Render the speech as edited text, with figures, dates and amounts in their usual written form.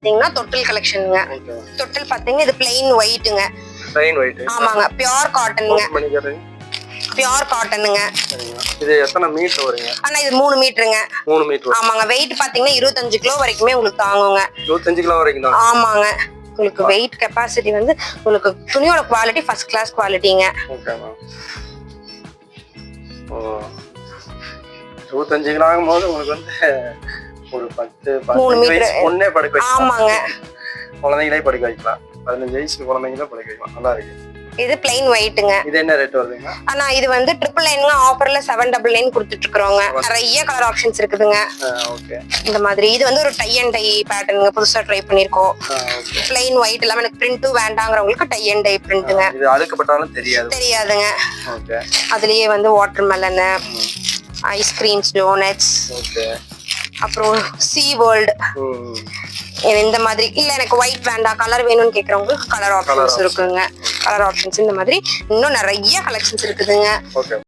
பாத்தீங்கன்னா தொட்டில் கலெக்ஷனுங்க. தொட்டில் பாத்தீங்கன்னா இது பிளைன் ஒயிட்டுங்க. Plain white. ஆமாங்க, பியூர் காட்டனுங்க. பியூர் காட்டனுங்க. இது எத்தனை மீட்டர் வருங்க? அண்ணா இது 3 மீட்டருங்க. 3 மீட்டர். ஆமாங்க, வெயிட் பாத்தீங்கன்னா 25 கிலோ வரைக்குமே உங்களுக்கு தாங்குங்க. 25 கிலோ வரைக்கும் தான். ஆமாங்க, உங்களுக்கு வெயிட் கெபாசிட்டி வந்து உங்களுக்கு துணியோட குவாலிட்டி ஃபர்ஸ்ட் கிளாஸ் குவாலிட்டிங்க. ஓகேமா. ஓ 25 கிலோ ஆகும்போது உங்களுக்கு வந்து ஒரு 10 வயசு பொண்ணே படுக்க வைக்கலாம். ஆமாங்க, குழந்தைங்களே படுக்க வைக்கலாம். 15 வயசு குழந்தைங்களே படுக்க வைக்கலாம். நல்லா இருக்கு. இது பிளைன் ஒயிட்டுங்க. இது என்ன ரேட் வருதுங்க? அண்ணா இது வந்து 999 ஆஃபர்ல 799 கொடுத்துட்டு இருக்கோங்க. நிறைய கலர் ஆப்ஷன்ஸ் இருக்குதுங்க. ஓகே. இந்த மாதிரி இது வந்து ஒரு டை அண்ட் டை பேட்டர்னுங்க, புதுசா ட்ரை பண்ணிருக்கோம். பிளைன் ஒயிட் இல்லாம எனக்கு பிரிண்டும் வேண்டாங்கிறவங்களுக்கு டை அண்ட் டை பிரிண்ட்டுங்க. இது அழுக்கப்பட்டாலும் தெரியாதுங்க. ஓகே. அதுலயே வந்து water melon, ice creams, doughnuts, okay, அப்புறம் சீ வேர்ல்ட், இந்த மாதிரி. இல்ல எனக்கு ஒயிட் வேண்டாம் கலர் வேணும்னு கேக்குறவங்களுக்கு கலர் ஆப்ஷன்ஸ் இருக்குங்க. கலர் ஆப்ஷன்ஸ் இந்த மாதிரி இன்னும் நிறைய கலெக்ஷன்ஸ் இருக்குதுங்க. ஓகே.